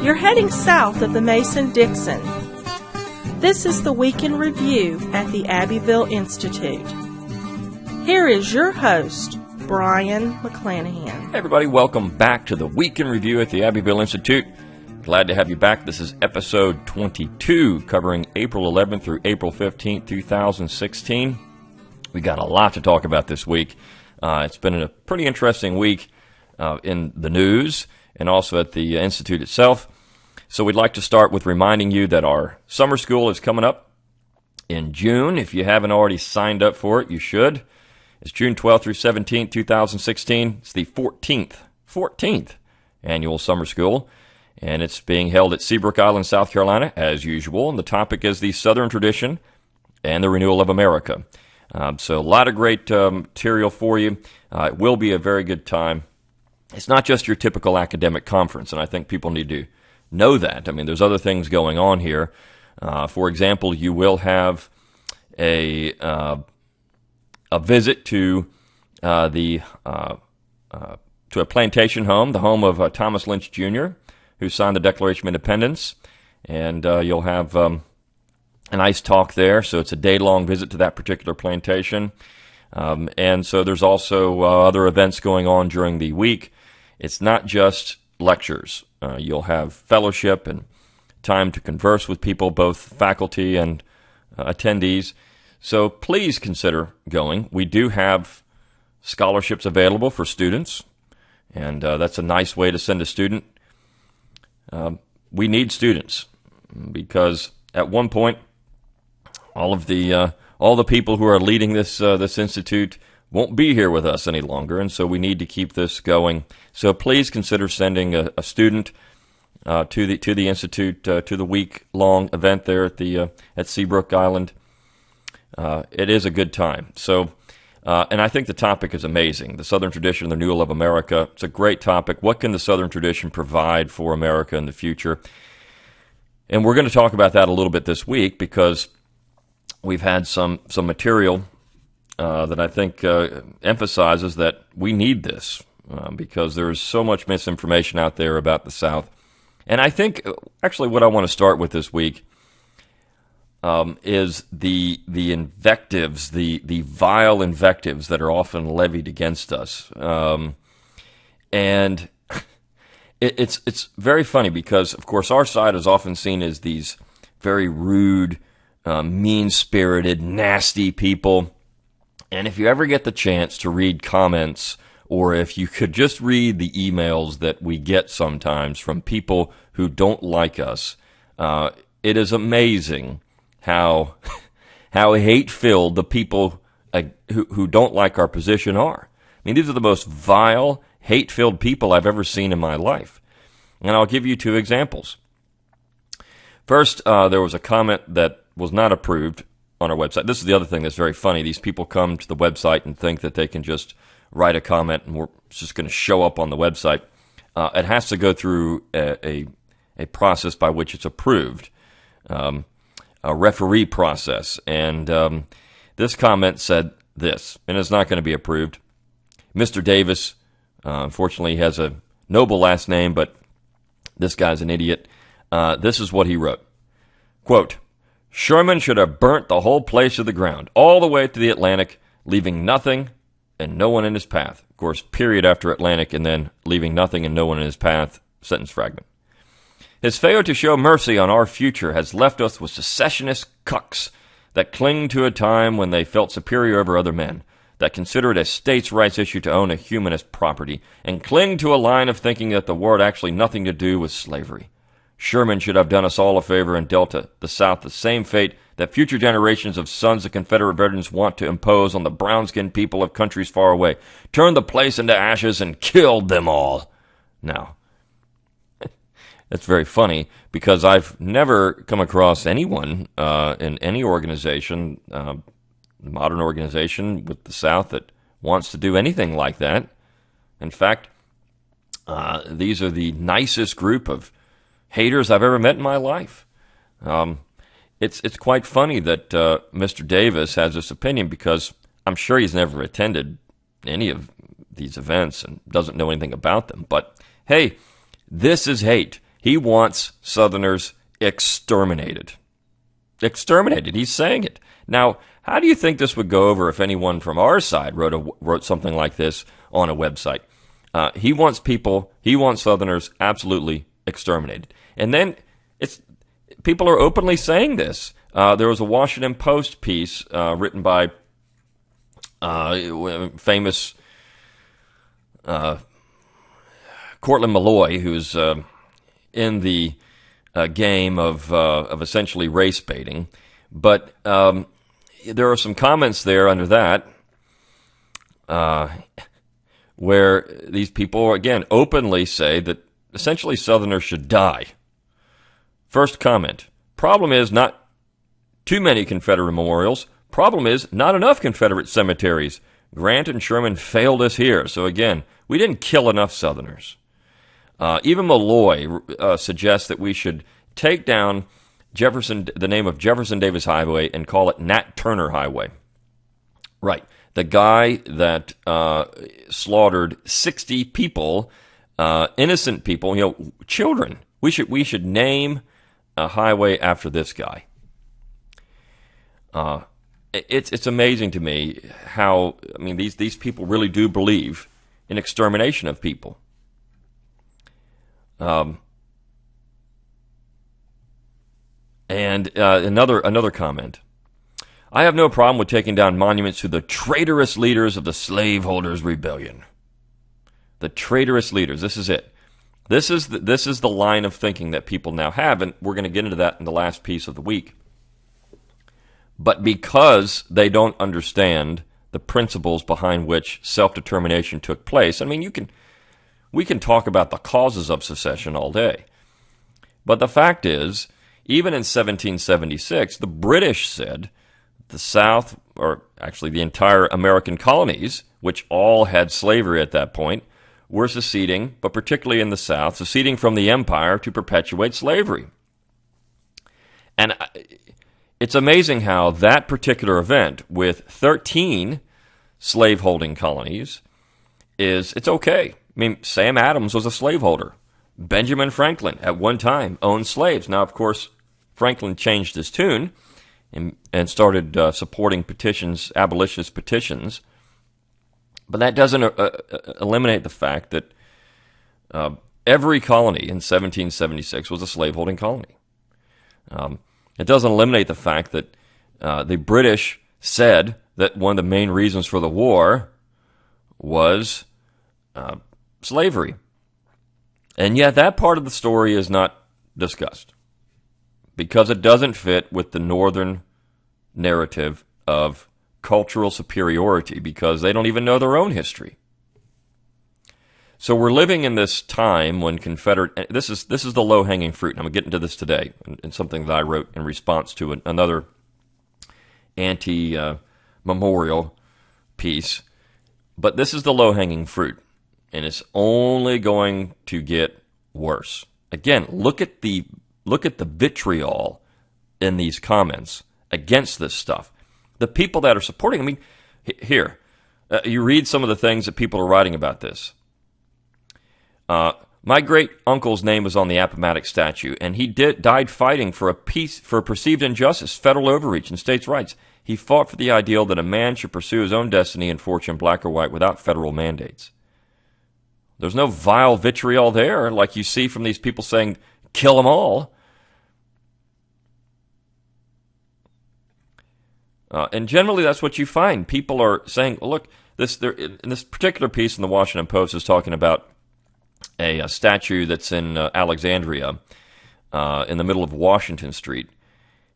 You're heading south of the Mason-Dixon. This is the Week in Review at the Abbeville Institute. Here is your host, Brian McClanahan. Hey everybody, welcome back to the Week in Review at the Abbeville Institute. Glad to have you back. This is episode 22, covering April 11th through April 15th, 2016. We got a lot to talk about this week. It's been a pretty interesting week in the news and also at the Institute itself. So we'd like to start with reminding you that our summer school is coming up in June. If you haven't already signed up for it, you should. It's June 12th through 17th, 2016. It's the 14th annual summer school, and it's being held at Seabrook Island, South Carolina, as usual. And the topic is the Southern Tradition and the Renewal of America. So a lot of great material for you. It will be a very good time. It's not just your typical academic conference, and I think people need to know that. I mean, there's other things going on here. For example, you will have a visit to a plantation home, the home of Thomas Lynch Jr., who signed the Declaration of Independence, and you'll have a nice talk there. So it's a day-long visit to that particular plantation, and so there's also other events going on during the week. It's not just lectures. You'll have fellowship and time to converse with people, both faculty and attendees. So please consider going. We do have scholarships available for students, and that's a nice way to send a student. We need students because at one point, all the people who are leading this institute won't be here with us any longer, and so we need to keep this going. So please consider sending a student to the institute to the week-long event there at Seabrook Island. It is a good time. So, and I think the topic is amazing. The Southern Tradition, the Renewal of America. It's a great topic. What can the Southern Tradition provide for America in the future? And we're going to talk about that a little bit this week because we've had some material that I think emphasizes that we need this because there's so much misinformation out there about the South. And I think actually what I want to start with this week is the invectives, the vile invectives that are often levied against us. And it's very funny because, of course, our side is often seen as these very rude, mean-spirited, nasty people. And if you ever get the chance to read comments, or if you could just read the emails that we get sometimes from people who don't like us, it is amazing how hate-filled the people who don't like our position are. I mean, these are the most vile, hate-filled people I've ever seen in my life. And I'll give you two examples. First, there was a comment that was not approved on our website. This is the other thing that's very funny. These people come to the website and think that they can just write a comment and it's just going to show up on the website. It has to go through a process by which it's approved, a referee process. And this comment said this, and it's not going to be approved. Mr. Davis, unfortunately, has a noble last name, but this guy's an idiot. This is what he wrote. Quote, Sherman should have burnt the whole place to the ground, all the way to the Atlantic, leaving nothing and no one in his path. Of course, period after Atlantic, and then leaving nothing and no one in his path, sentence fragment. His failure to show mercy on our future has left us with secessionist cucks that cling to a time when they felt superior over other men, that consider it a states' rights issue to own a humanist property, and cling to a line of thinking that the war had actually nothing to do with slavery. Sherman should have done us all a favor and dealt the South the same fate that future generations of sons of Confederate veterans want to impose on the brown-skinned people of countries far away. Turned the place into ashes and killed them all. Now, that's very funny because I've never come across anyone in any organization, modern organization with the South that wants to do anything like that. In fact, these are the nicest group of haters I've ever met in my life. It's quite funny that Mr. Davis has this opinion because I'm sure he's never attended any of these events and doesn't know anything about them. But hey, this is hate, He wants Southerners exterminated. Exterminated. He's saying it. Now, how do you think this would go over if anyone from our side wrote something like this on a website? He wants Southerners absolutely exterminated. And then people are openly saying this. There was a Washington Post piece written by famous Cortland Malloy, who's in the game of essentially race baiting. But there are some comments there under that where these people, again, openly say that essentially Southerners should die. First comment, problem is not too many Confederate memorials. Problem is not enough Confederate cemeteries. Grant and Sherman failed us here. So again, we didn't kill enough Southerners. Even Malloy suggests that we should take down the name of Jefferson Davis Highway and call it Nat Turner Highway. Right. The guy that slaughtered 60 people, innocent people, children. We should name a highway after this guy. It's amazing to me how, these people really do believe in extermination of people. And another comment. I have no problem with taking down monuments to the traitorous leaders of the slaveholders' rebellion. The traitorous leaders. This is it. This is the line of thinking that people now have, and we're going to get into that in the last piece of the week. But because they don't understand the principles behind which self-determination took place, we can talk about the causes of secession all day. But the fact is, even in 1776, the British said the South, or actually the entire American colonies, which all had slavery at that point, were seceding, but particularly in the South, seceding from the empire to perpetuate slavery. And it's amazing how that particular event with 13 slaveholding colonies it's okay. Sam Adams was a slaveholder. Benjamin Franklin, at one time, owned slaves. Now, of course, Franklin changed his tune and started supporting petitions, abolitionist petitions. But that doesn't eliminate the fact that every colony in 1776 was a slaveholding colony. It doesn't eliminate the fact that the British said that one of the main reasons for the war was slavery. And yet that part of the story is not discussed because it doesn't fit with the Northern narrative of cultural superiority because they don't even know their own history. So we're living in this time when this is the low-hanging fruit, and I'm going to get into this today in something that I wrote in response to another anti-memorial piece. But this is the low-hanging fruit, and it's only going to get worse. Again, look at the vitriol in these comments against this stuff. The people that are supporting, here, you read some of the things that people are writing about this. My great uncle's name was on the Appomattox statue, and he died fighting for a perceived injustice, federal overreach, and states' rights. He fought for the ideal that a man should pursue his own destiny and fortune, black or white, without federal mandates. There's no vile vitriol there, like you see from these people saying, kill them all. And generally, that's what you find. People are saying, well, look, in this particular piece in the Washington Post is talking about a statue that's in Alexandria, in the middle of Washington Street.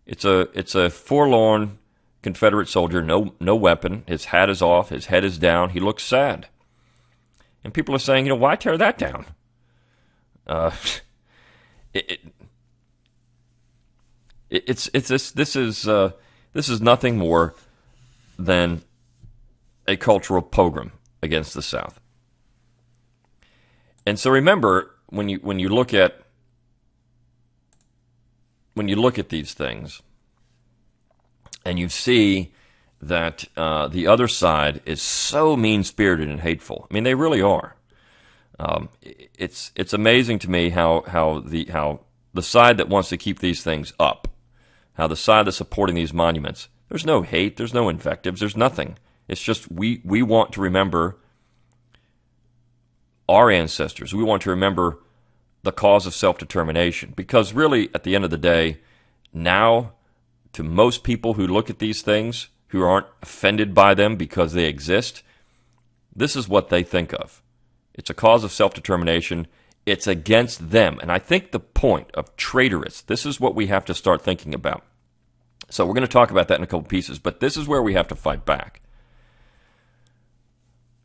It's a forlorn Confederate soldier, no weapon. His hat is off. His head is down. He looks sad. And people are saying, why tear that down? This is nothing more than a cultural pogrom against the South. And so remember, when you look at these things, and you see that the other side is so mean-spirited and hateful. They really are. It's amazing to me how the side that wants to keep these things up, how the side that's supporting these monuments, there's no hate, there's no invectives, there's nothing. It's just we want to remember our ancestors. We want to remember the cause of self-determination. Because really, at the end of the day, now, to most people who look at these things, who aren't offended by them because they exist, this is what they think of. It's a cause of self-determination. It's against them. And I think the point of traitorous, this is what we have to start thinking about. So we're going to talk about that in a couple pieces, but this is where we have to fight back.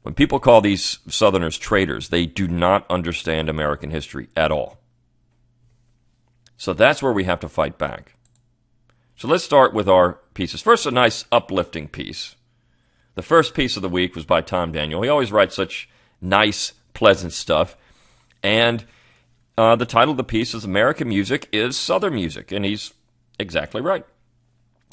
When people call these Southerners traitors, they do not understand American history at all. So that's where we have to fight back. So let's start with our pieces. First, a nice uplifting piece. The first piece of the week was by Tom Daniel. He always writes such nice, pleasant stuff. And the title of the piece is American Music is Southern Music. And he's exactly right.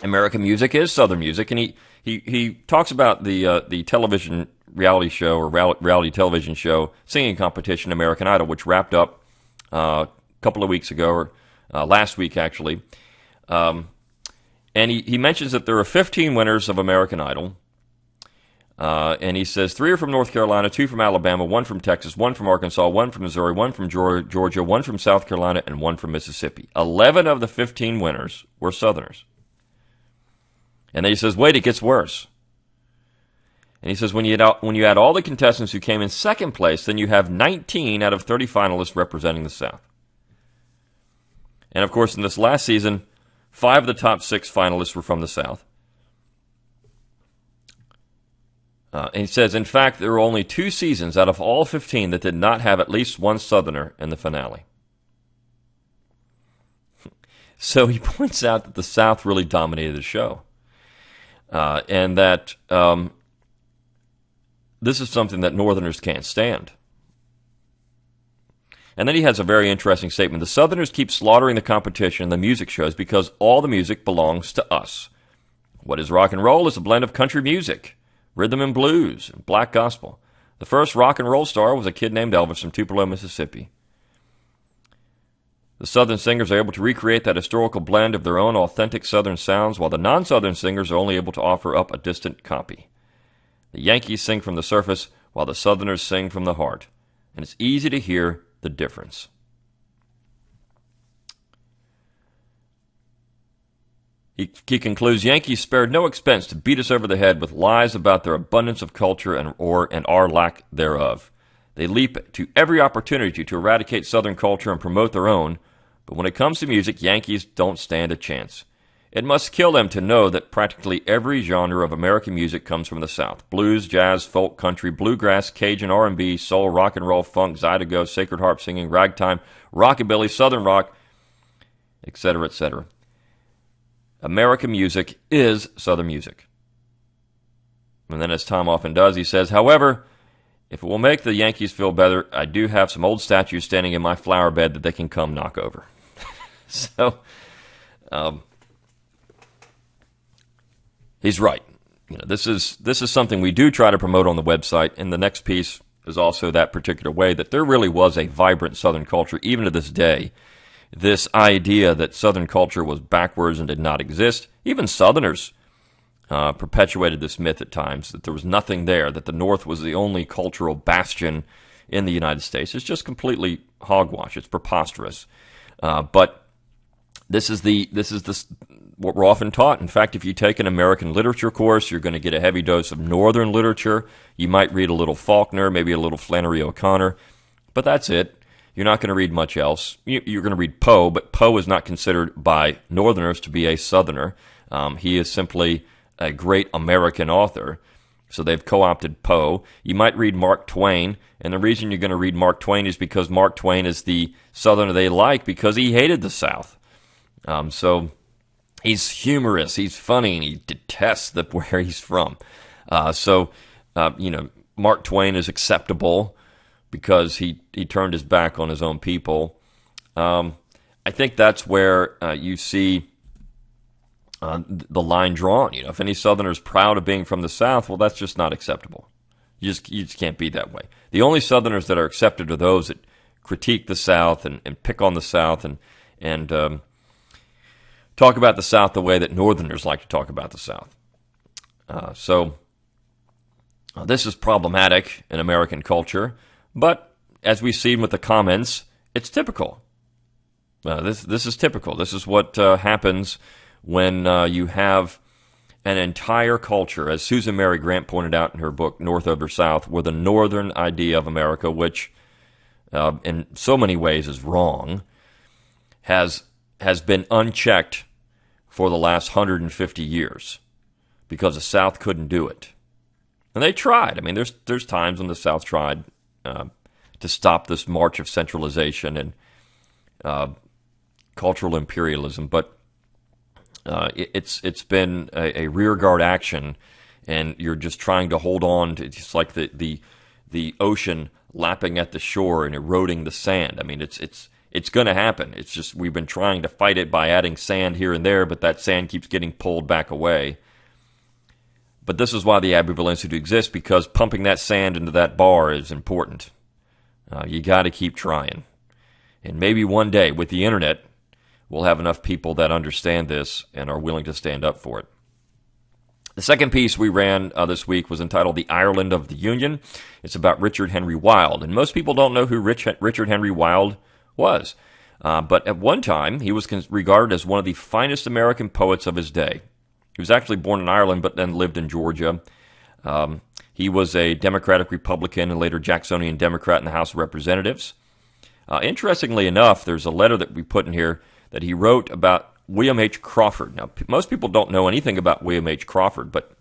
American music is Southern music. And he talks about the television reality show or reality television show, singing competition, American Idol, which wrapped up a couple of weeks ago, or last week actually. And he mentions that there are 15 winners of American Idol. And he says 3 are from North Carolina, 2 from Alabama, 1 from Texas, 1 from Arkansas, 1 from Missouri, 1 from Georgia, 1 from South Carolina, and 1 from Mississippi. 11 of the 15 winners were Southerners. And then he says, wait, it gets worse. And he says, when you add all the contestants who came in second place, then you have 19 out of 30 finalists representing the South. And of course, in this last season, 5 of the top 6 finalists were from the South. And he says, in fact, there were only 2 seasons out of all 15 that did not have at least one Southerner in the finale. So he points out that the South really dominated the show. And that this is something that Northerners can't stand. And then he has a very interesting statement. The Southerners keep slaughtering the competition and the music shows because all the music belongs to us. What is rock and roll is a blend of country music, rhythm and blues, and black gospel. The first rock and roll star was a kid named Elvis from Tupelo, Mississippi. The Southern singers are able to recreate that historical blend of their own authentic Southern sounds, while the non-Southern singers are only able to offer up a distant copy. The Yankees sing from the surface, while the Southerners sing from the heart. And it's easy to hear the difference. He concludes, Yankees spared no expense to beat us over the head with lies about their abundance of culture and our lack thereof. They leap to every opportunity to eradicate Southern culture and promote their own, but when it comes to music, Yankees don't stand a chance. It must kill them to know that practically every genre of American music comes from the South. Blues, jazz, folk, country, bluegrass, Cajun, R&B, soul, rock and roll, funk, zydeco, sacred harp singing, ragtime, rockabilly, Southern rock, etc., etc. American music is Southern music. And then, as Tom often does, he says, however, if it will make the Yankees feel better, I do have some old statues standing in my flower bed that they can come knock over. So, he's right. You know, this is something we do try to promote on the website, and the next piece is also that particular way, that there really was a vibrant Southern culture, even to this day. This idea that Southern culture was backwards and did not exist, even Southerners perpetuated this myth at times, that there was nothing there, that the North was the only cultural bastion in the United States. It's just completely hogwash. It's preposterous. But this is what we're often taught. In fact, if you take an American literature course, you're going to get a heavy dose of Northern literature. You might read a little Faulkner, maybe a little Flannery O'Connor, but that's it. You're not going to read much else. You're going to read Poe, but Poe is not considered by Northerners to be a Southerner. He is simply a great American author, so they've co-opted Poe. You might read Mark Twain, and the reason you're going to read Mark Twain is because Mark Twain is the Southerner they like because he hated the South. So he's humorous, he's funny, and he detests where he's from. Mark Twain is acceptable because he turned his back on his own people. I think that's where you see the line drawn. You know, if any Southerner is proud of being from the South, well, that's just not acceptable. You just can't be that way. The only Southerners that are accepted are those that critique the South and pick on the South and talk about the South the way that Northerners like to talk about the South. So this is problematic in American culture, but as we've seen with the comments, it's typical. This is typical. This is what happens when you have an entire culture, as Susan Mary Grant pointed out in her book, North Over South, with a northern idea of America, which in so many ways is wrong, has been unchecked for the last 150 years because the South couldn't do it. And they tried. I mean, there's times when the South tried to stop this march of centralization and cultural imperialism, but it's been a rearguard action, and you're just trying to hold on to. It's like the ocean lapping at the shore and eroding the sand. I mean, it's going to happen. It's just we've been trying to fight it by adding sand here and there, but that sand keeps getting pulled back away. But this is why the Abbeville Institute exists, because pumping that sand into that bar is important. You got to keep trying, and maybe one day with the internet, we'll have enough people that understand this and are willing to stand up for it. The second piece we ran this week was entitled The Ireland of the Union. It's about Richard Henry Wilde. And most people don't know who Richard Henry Wilde was. But at one time, he was regarded as one of the finest American poets of his day. He was actually born in Ireland, but then lived in Georgia. He was a Democratic Republican and later Jacksonian Democrat in the House of Representatives. Interestingly enough, there's a letter that we put in here that he wrote about William H. Crawford. Now, most people don't know anything about William H. Crawford, but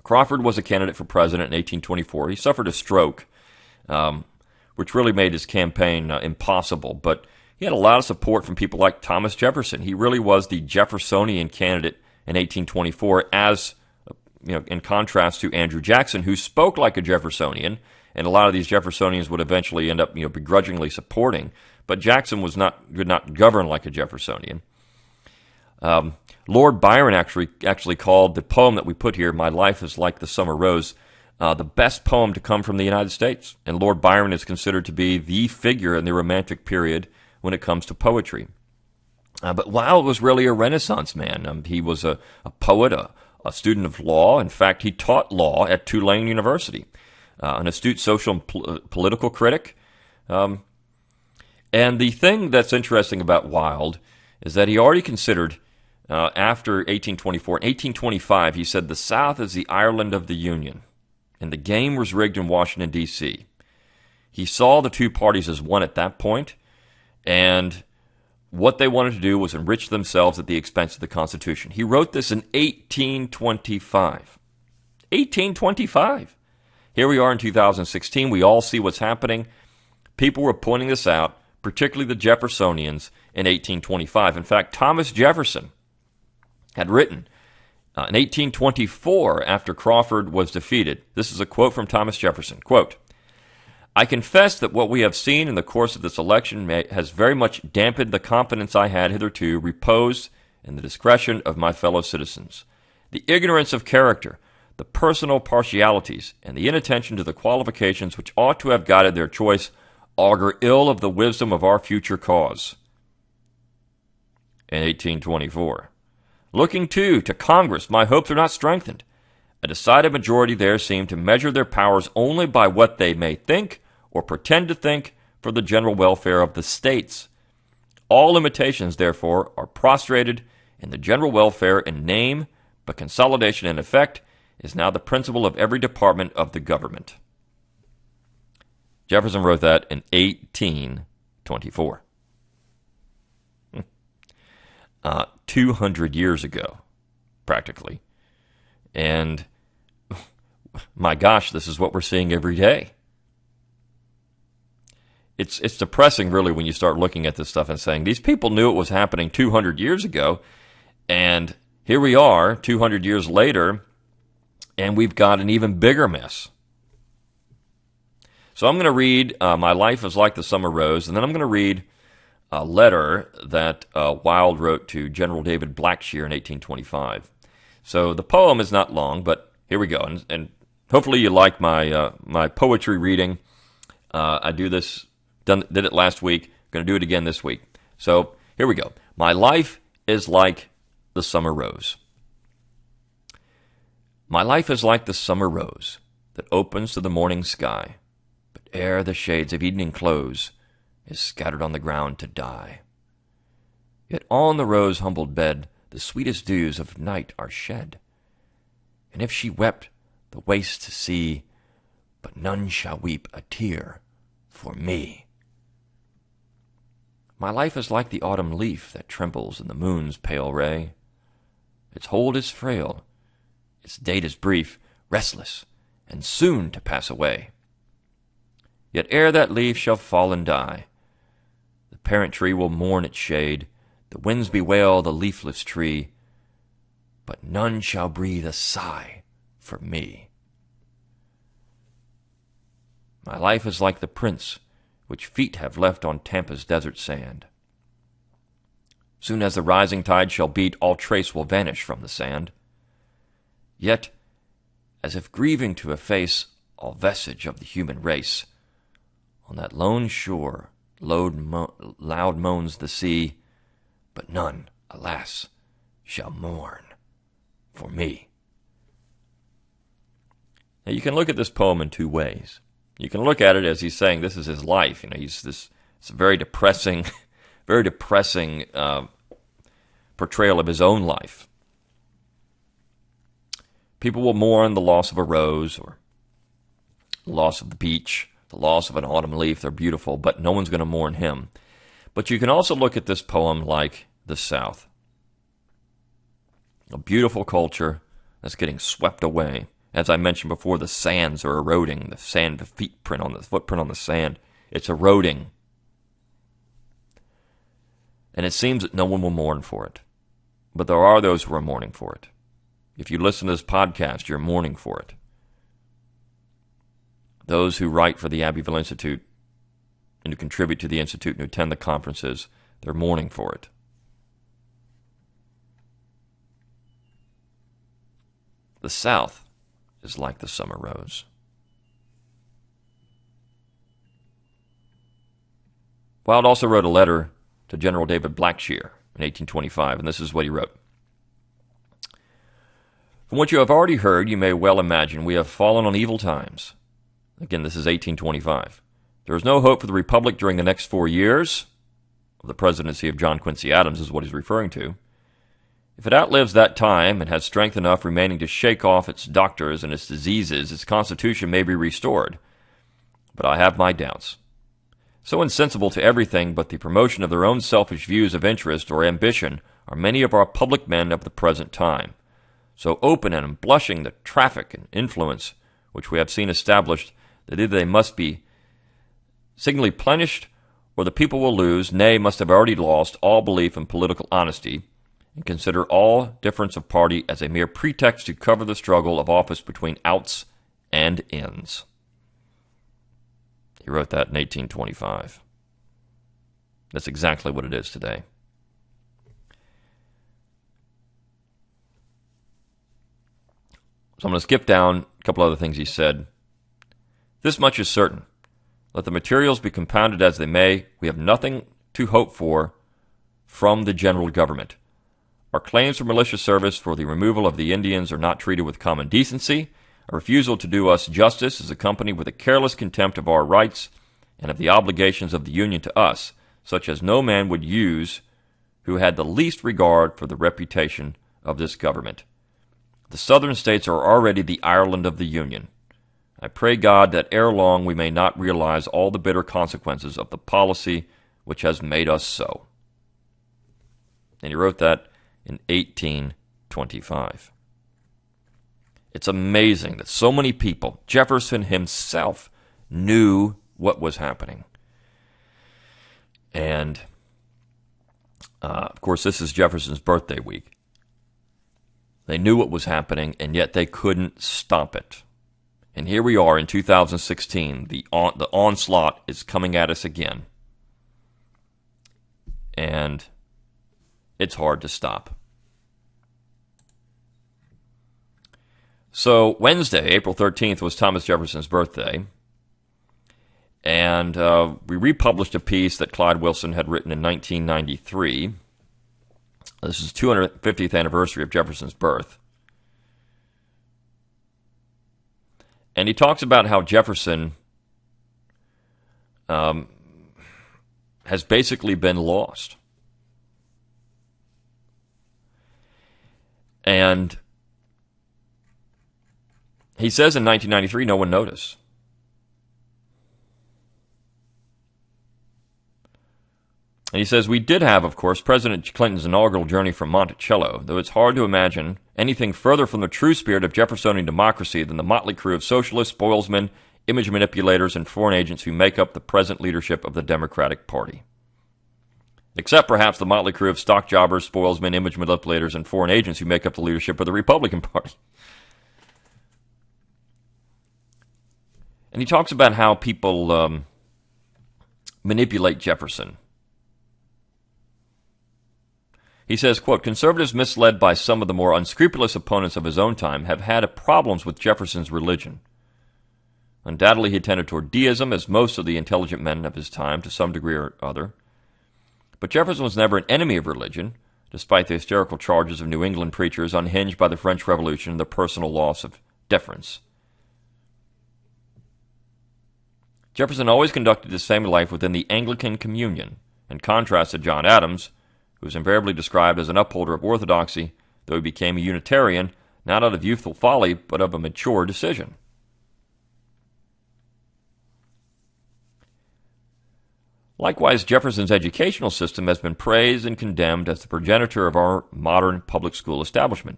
Crawford was a candidate for president in 1824. He suffered a stroke, which really made his campaign impossible, but he had a lot of support from people like Thomas Jefferson. He really was the Jeffersonian candidate in 1824, as in contrast to Andrew Jackson, who spoke like a Jeffersonian, and a lot of these Jeffersonians would eventually end up begrudgingly supporting. But Jackson did not govern like a Jeffersonian. Lord Byron actually called the poem that we put here, My Life is Like the Summer Rose, the best poem to come from the United States. And Lord Byron is considered to be the figure in the Romantic period when it comes to poetry. But Wilde was really a Renaissance man. He was a poet, a student of law. In fact, he taught law at Tulane University, an astute social and political critic. And the thing that's interesting about Wilde is that he already considered, after 1824, in 1825, he said, the South is the Ireland of the Union, and the game was rigged in Washington, D.C. He saw the two parties as one at that point, and what they wanted to do was enrich themselves at the expense of the Constitution. He wrote this in 1825. 1825. Here we are in 2016. We all see what's happening. People were pointing this out, particularly the Jeffersonians, in 1825. In fact, Thomas Jefferson had written in 1824, after Crawford was defeated. This is a quote from Thomas Jefferson. Quote, I confess that what we have seen in the course of this election has very much dampened the confidence I had hitherto reposed in the discretion of my fellow citizens. The ignorance of character, the personal partialities, and the inattention to the qualifications which ought to have guided their choice augur ill of the wisdom of our future cause. In 1824. Looking, too, to Congress, my hopes are not strengthened. A decided majority there seem to measure their powers only by what they may think or pretend to think for the general welfare of the states. All limitations, therefore, are prostrated in the general welfare in name, but consolidation in effect is now the principle of every department of the government. Jefferson wrote that in 1824. 200 years ago, practically. And my gosh, this is what we're seeing every day. It's depressing, really, when you start looking at this stuff and saying, these people knew it was happening 200 years ago, and here we are 200 years later, and we've got an even bigger mess. So I'm going to read My Life is Like the Summer Rose, and then I'm going to read a letter that Wilde wrote to General David Blackshear in 1825. So the poem is not long, but here we go. And Hopefully you like my poetry reading. I did it last week. Going to do it again this week. So here we go. My life is like the summer rose. My life is like the summer rose that opens to the morning sky, but ere the shades of evening close, is scattered on the ground to die. Yet on the rose humbled bed the sweetest dews of night are shed. And if she wept, the waste to see, but none shall weep a tear for me. My life is like the autumn leaf that trembles in the moon's pale ray. Its hold is frail, its date is brief, restless, and soon to pass away. Yet ere that leaf shall fall and die, the parent tree will mourn its shade, the winds bewail the leafless tree, but none shall breathe a sigh for me. My life is like the prints which feet have left on Tampa's desert sand. Soon as the rising tide shall beat, all trace will vanish from the sand. Yet, as if grieving to efface all vestige of the human race, on that lone shore loud moans the sea, but none, alas, shall mourn for me. Now you can look at this poem in two ways. You can look at it as he's saying this is his life. It's a very depressing, very depressing portrayal of his own life. People will mourn the loss of a rose or the loss of the beach, the loss of an autumn leaf. They're beautiful, but no one's going to mourn him. But you can also look at this poem like the South. A beautiful culture that's getting swept away. As I mentioned before, the sands are eroding. The footprint on the sand, it's eroding. And it seems that no one will mourn for it. But there are those who are mourning for it. If you listen to this podcast, you're mourning for it. Those who write for the Abbeville Institute and who contribute to the Institute and who attend the conferences, they're mourning for it. The South is like the summer rose. Wilde also wrote a letter to General David Blackshear in 1825, and this is what he wrote. From what you have already heard, you may well imagine we have fallen on evil times. Again, this is 1825. There is no hope for the Republic during the next 4 years. The presidency of John Quincy Adams is what he's referring to. If it outlives that time and has strength enough remaining to shake off its doctors and its diseases, its constitution may be restored. But I have my doubts. So insensible to everything but the promotion of their own selfish views of interest or ambition are many of our public men of the present time. So open and blushing the traffic and influence which we have seen established, that either they must be signally punished or the people will lose, nay, must have already lost all belief in political honesty, and consider all difference of party as a mere pretext to cover the struggle of office between outs and ins. He wrote that in 1825. That's exactly what it is today. So I'm going to skip down a couple other things he said. This much is certain. Let the materials be compounded as they may, we have nothing to hope for from the general government. Our claims for militia service for the removal of the Indians are not treated with common decency. A refusal to do us justice is accompanied with a careless contempt of our rights and of the obligations of the Union to us, such as no man would use who had the least regard for the reputation of this government. The Southern states are already the Ireland of the Union. I pray God that ere long we may not realize all the bitter consequences of the policy which has made us so. And he wrote that in 1825. It's amazing that so many people, Jefferson himself, knew what was happening. And, of course, this is Jefferson's birthday week. They knew what was happening, and yet they couldn't stop it. And here we are in 2016. The onslaught is coming at us again. And it's hard to stop. So Wednesday, April 13th, was Thomas Jefferson's birthday. And we republished a piece that Clyde Wilson had written in 1993. This is the 250th anniversary of Jefferson's birth. And he talks about how Jefferson has basically been lost. And he says in 1993, no one noticed. And he says, we did have, of course, President Clinton's inaugural journey from Monticello, though it's hard to imagine anything further from the true spirit of Jeffersonian democracy than the motley crew of socialists, spoilsmen, image manipulators, and foreign agents who make up the present leadership of the Democratic Party. Except perhaps the motley crew of stock jobbers, spoilsmen, image manipulators, and foreign agents who make up the leadership of the Republican Party. And he talks about how people manipulate Jefferson. He says, quote, conservatives misled by some of the more unscrupulous opponents of his own time have had problems with Jefferson's religion. Undoubtedly, he tended toward deism, as most of the intelligent men of his time to some degree or other. But Jefferson was never an enemy of religion, despite the hysterical charges of New England preachers unhinged by the French Revolution and the personal loss of deference. Jefferson always conducted his family life within the Anglican communion, in contrast to John Adams, who was invariably described as an upholder of orthodoxy, though he became a Unitarian, not out of youthful folly, but of a mature decision. Likewise, Jefferson's educational system has been praised and condemned as the progenitor of our modern public school establishment.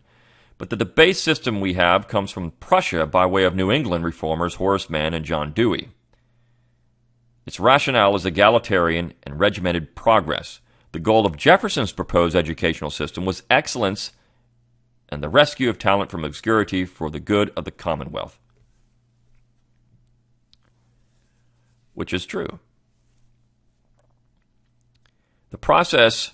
But the debased system we have comes from Prussia by way of New England reformers Horace Mann and John Dewey. Its rationale is egalitarian and regimented progress. The goal of Jefferson's proposed educational system was excellence and the rescue of talent from obscurity for the good of the Commonwealth. Which is true. The process,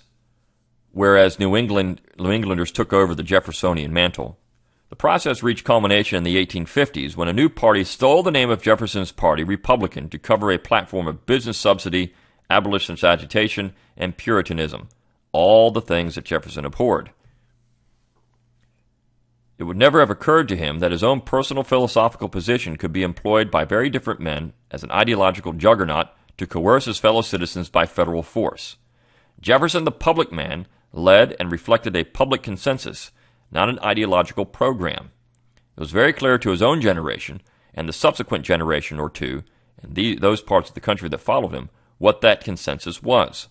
whereas New Englanders took over the Jeffersonian mantle, the process reached culmination in the 1850s when a new party stole the name of Jefferson's party, Republican, to cover a platform of business subsidy, abolitionist agitation, and Puritanism, all the things that Jefferson abhorred. It would never have occurred to him that his own personal philosophical position could be employed by very different men as an ideological juggernaut to coerce his fellow citizens by federal force. Jefferson, the public man, led and reflected a public consensus, not an ideological program. It was very clear to his own generation and the subsequent generation or two, and those parts of the country that followed him, what that consensus was.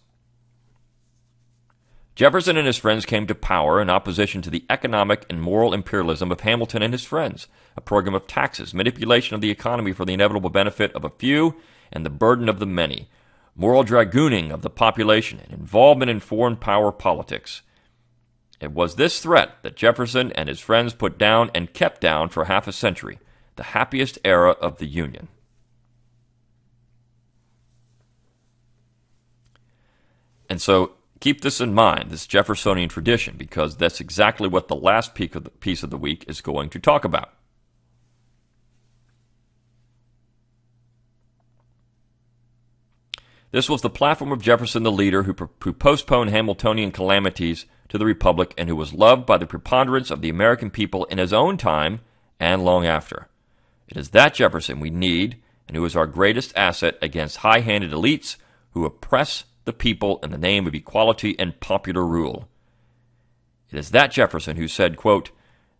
Jefferson and his friends came to power in opposition to the economic and moral imperialism of Hamilton and his friends, a program of taxes, manipulation of the economy for the inevitable benefit of a few and the burden of the many, moral dragooning of the population, and involvement in foreign power politics. It was this threat that Jefferson and his friends put down and kept down for half a century, the happiest era of the Union. And so keep this in mind, this Jeffersonian tradition, because that's exactly what the last piece of the week is going to talk about. This was the platform of Jefferson, the leader who postponed Hamiltonian calamities to the Republic and who was loved by the preponderance of the American people in his own time and long after. It is that Jefferson we need and who is our greatest asset against high-handed elites who oppress the people in the name of equality and popular rule. It is that Jefferson who said, quote,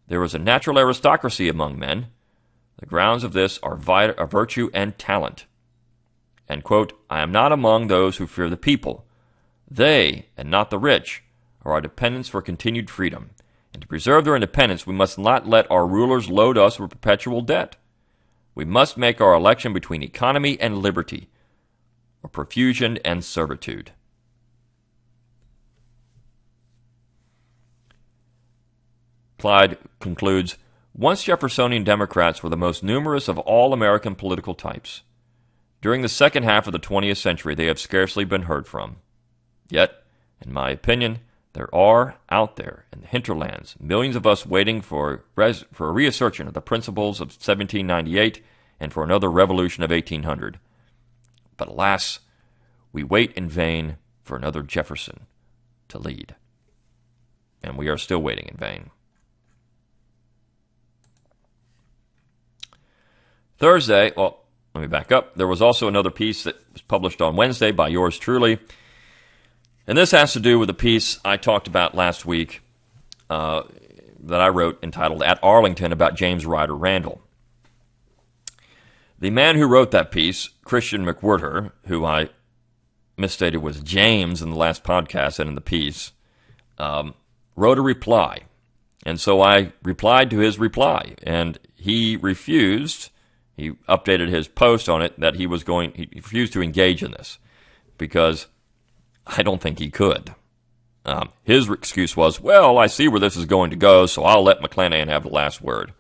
there is a natural aristocracy among men. The grounds of this are virtue and talent. And, quote, I am not among those who fear the people. They, and not the rich, are our dependents for continued freedom. And to preserve their independence, we must not let our rulers load us with perpetual debt. We must make our election between economy and liberty, or profusion and servitude. Clyde concludes, once Jeffersonian Democrats were the most numerous of all American political types. During the second half of the 20th century, they have scarcely been heard from. Yet, in my opinion, there are out there in the hinterlands millions of us waiting for a reassertion of the principles of 1798 and for another revolution of 1800. But alas, we wait in vain for another Jefferson to lead. And we are still waiting in vain. Thursday, well, let me back up. There was also another piece that was published on Wednesday by yours truly. And this has to do with a piece I talked about last week that I wrote entitled At Arlington about James Ryder Randall. The man who wrote that piece, Christian McWhirter, who I misstated was James in the last podcast and in the piece, wrote a reply. And so I replied to his reply, and he refused. He updated his post on it that he refused to engage in this because I don't think he could. His excuse was, well, I see where this is going to go, so I'll let McClanahan have the last word.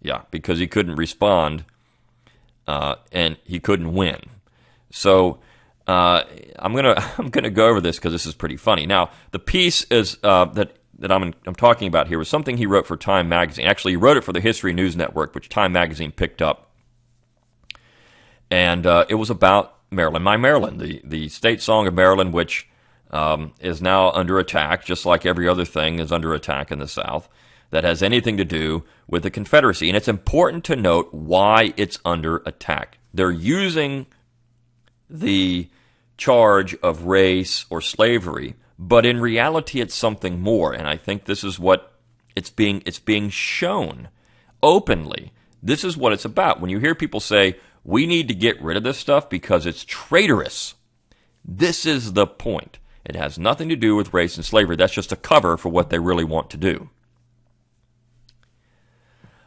Yeah, because he couldn't respond, and he couldn't win. So I'm gonna go over this because this is pretty funny. Now, the piece is that I'm talking about here was something he wrote for Time Magazine. Actually, he wrote it for the History News Network, which Time Magazine picked up. And it was about Maryland, My Maryland, the state song of Maryland, which is now under attack, just like every other thing is under attack in the South, that has anything to do with the Confederacy. And it's important to note why it's under attack. They're using the charge of race or slavery, but in reality it's something more. And I think this is what it's being shown openly. This is what it's about. When you hear people say, we need to get rid of this stuff because it's traitorous, this is the point. It has nothing to do with race and slavery. That's just a cover for what they really want to do.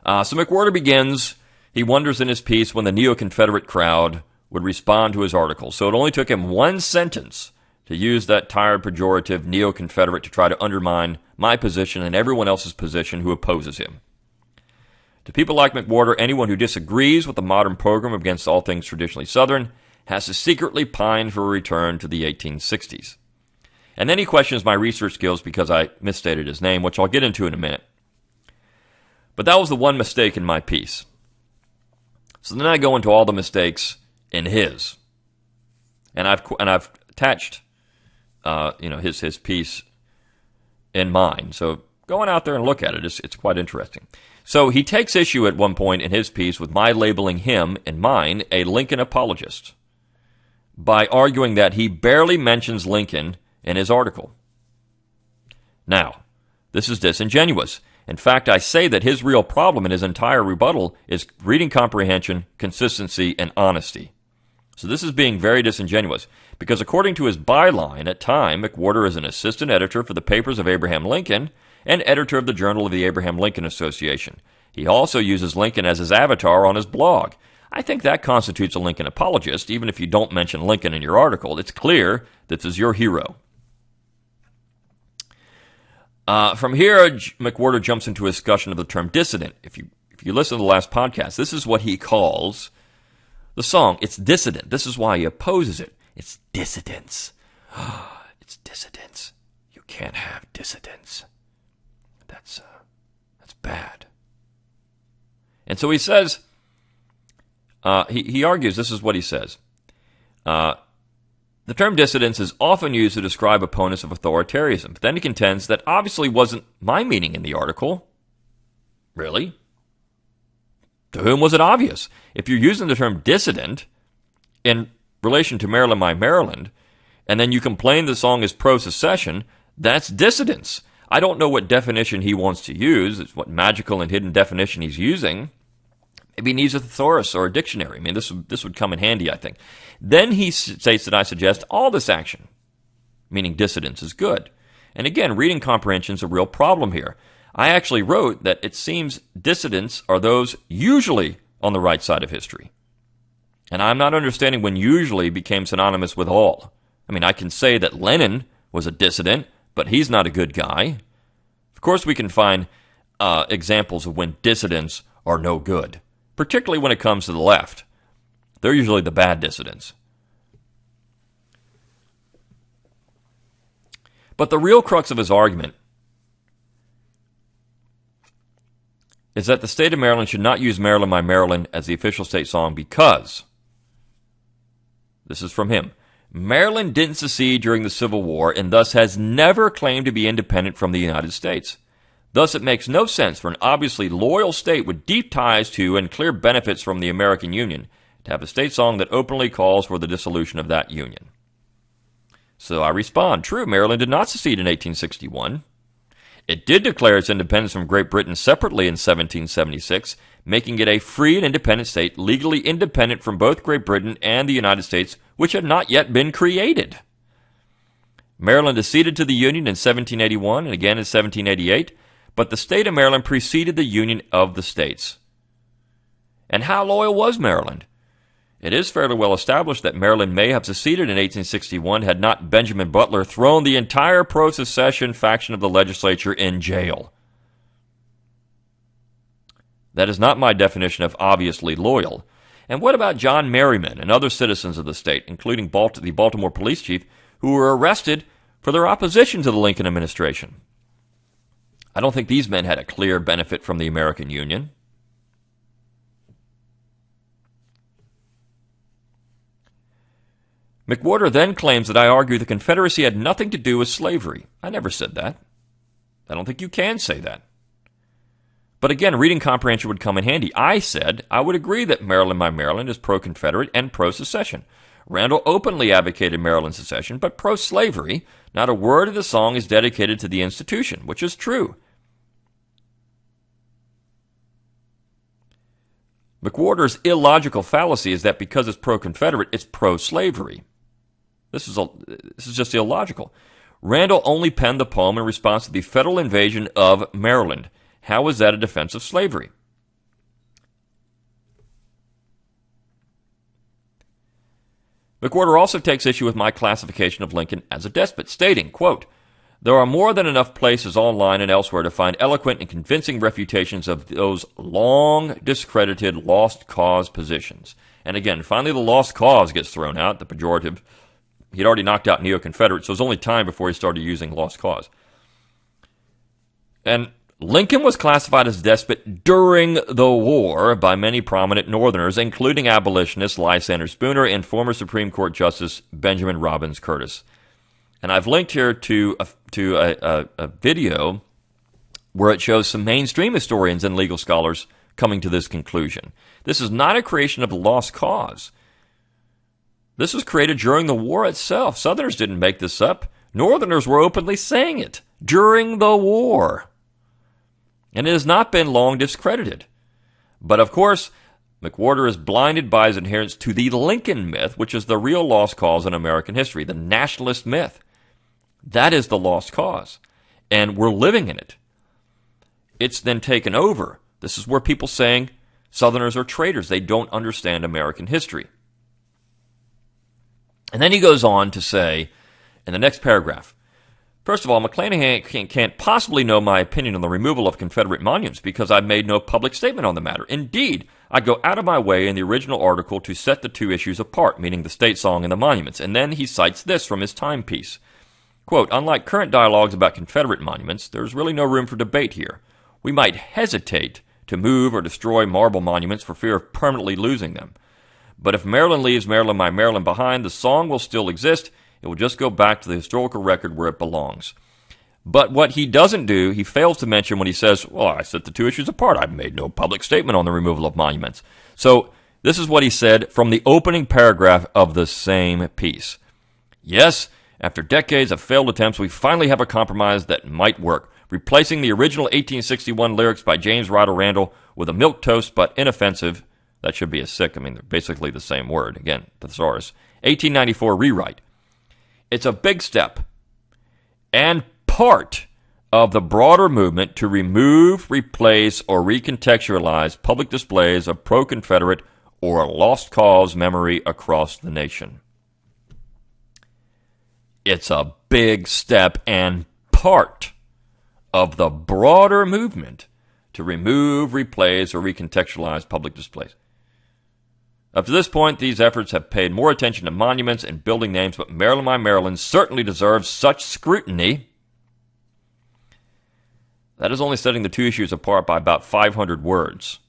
So McWhirter begins, he wonders in his piece when the neo-Confederate crowd would respond to his article. So it only took him one sentence to use that tired pejorative neo-Confederate to try to undermine my position and everyone else's position who opposes him. To people like McWhirter, anyone who disagrees with the modern program against all things traditionally Southern has to secretly pine for a return to the 1860s. And then he questions my research skills because I misstated his name, which I'll get into in a minute. But that was the one mistake in my piece. So then I go into all the mistakes in his, and I've attached, his piece in mine. So going out there and look at it, it's quite interesting. So he takes issue at one point in his piece with my labeling him and mine a Lincoln apologist by arguing that he barely mentions Lincoln in his article. Now, this is disingenuous. In fact, I say that his real problem in his entire rebuttal is reading comprehension, consistency, and honesty. So this is being very disingenuous, because according to his byline at Time, McWhirter is an assistant editor for the Papers of Abraham Lincoln and editor of the Journal of the Abraham Lincoln Association. He also uses Lincoln as his avatar on his blog. I think that constitutes a Lincoln apologist, even if you don't mention Lincoln in your article. It's clear this is your hero. From here, McWhirter jumps into a discussion of the term dissident. If you listen to the last podcast, this is what he calls the song. It's dissident. This is why he opposes it. It's dissidence. It's dissidence. You can't have dissidence. That's bad. And so he says, he argues, this is what he says. The term dissidence is often used to describe opponents of authoritarianism, but then he contends that obviously wasn't my meaning in the article. Really? To whom was it obvious? If you're using the term dissident in relation to Maryland, My Maryland, and then you complain the song is pro-secession, that's dissidence. I don't know what definition he wants to use. It's what magical and hidden definition he's using. Maybe he needs a thesaurus or a dictionary. I mean, this would come in handy, I think. Then he states that I suggest all this action, meaning dissidence, is good. And again, reading comprehension is a real problem here. I actually wrote that it seems dissidents are those usually on the right side of history. And I'm not understanding when usually became synonymous with all. I mean, I can say that Lenin was a dissident, but he's not a good guy. Of course, we can find examples of when dissidents are no good, particularly when it comes to the left. They're usually the bad dissidents. But the real crux of his argument is that the state of Maryland should not use Maryland, My Maryland as the official state song because, this is from him, Maryland didn't secede during the Civil War and thus has never claimed to be independent from the United States. Thus, it makes no sense for an obviously loyal state with deep ties to and clear benefits from the American Union to have a state song that openly calls for the dissolution of that union. So I respond, true, Maryland did not secede in 1861. It did declare its independence from Great Britain separately in 1776, making it a free and independent state, legally independent from both Great Britain and the United States, which had not yet been created. Maryland acceded to the Union in 1781 and again in 1788, but the state of Maryland preceded the Union of the States. And how loyal was Maryland? It is fairly well established that Maryland may have seceded in 1861 had not Benjamin Butler thrown the entire pro-secession faction of the legislature in jail. That is not my definition of obviously loyal. And what about John Merriman and other citizens of the state, including the Baltimore police chief, who were arrested for their opposition to the Lincoln administration? I don't think these men had a clear benefit from the American Union. McWhorter then claims that I argue the Confederacy had nothing to do with slavery. I never said that. I don't think you can say that. But again, reading comprehension would come in handy. I said I would agree that Maryland, My Maryland is pro-Confederate and pro-secession. Randall openly advocated Maryland secession, but pro-slavery. Not a word of the song is dedicated to the institution, which is true. McWhorter's illogical fallacy is that because it's pro-Confederate, it's pro-slavery. This is just illogical. Randall only penned the poem in response to the federal invasion of Maryland. How is that a defense of slavery? McWhorter also takes issue with my classification of Lincoln as a despot, stating, quote, there are more than enough places online and elsewhere to find eloquent and convincing refutations of those long discredited lost cause positions. And again, finally the lost cause gets thrown out, the pejorative. He'd already knocked out neo-Confederate, so it was only time before he started using lost cause. And Lincoln was classified as a despot during the war by many prominent Northerners, including abolitionist Lysander Spooner and former Supreme Court Justice Benjamin Robbins Curtis. And I've linked here to a video where it shows some mainstream historians and legal scholars coming to this conclusion. This is not a creation of the lost cause. This was created during the war itself. Southerners didn't make this up. Northerners were openly saying it during the war. And it has not been long discredited. But of course, McWhorter is blinded by his adherence to the Lincoln myth, which is the real lost cause in American history, the nationalist myth. That is the lost cause, and we're living in it. It's then taken over. This is where people saying Southerners are traitors. They don't understand American history. And then he goes on to say, in the next paragraph, first of all, McClanahan can't possibly know my opinion on the removal of Confederate monuments because I've made no public statement on the matter. Indeed, I go out of my way in the original article to set the two issues apart, meaning the state song and the monuments. And then he cites this from his timepiece. Quote, unlike current dialogues about Confederate monuments, there's really no room for debate here. We might hesitate to move or destroy marble monuments for fear of permanently losing them. But if Maryland leaves Maryland, My Maryland behind, the song will still exist. It will just go back to the historical record where it belongs. But what he doesn't do, he fails to mention when he says, well, I set the two issues apart. I've made no public statement on the removal of monuments. So this is what he said from the opening paragraph of the same piece. Yes, after decades of failed attempts, we finally have a compromise that might work, replacing the original 1861 lyrics by James Ryder Randall with a milquetoast but inoffensive, that should be a sick, I mean, they're basically the same word, again, thesaurus, 1894 rewrite. It's a big step and part of the broader movement to remove, replace, or recontextualize public displays of pro-Confederate or lost cause memory across the nation. It's a big step and part of the broader movement to remove, replace, or recontextualize public displays. Up to this point, these efforts have paid more attention to monuments and building names, but Maryland, My Maryland certainly deserves such scrutiny That is only setting the two issues apart by about 500 words.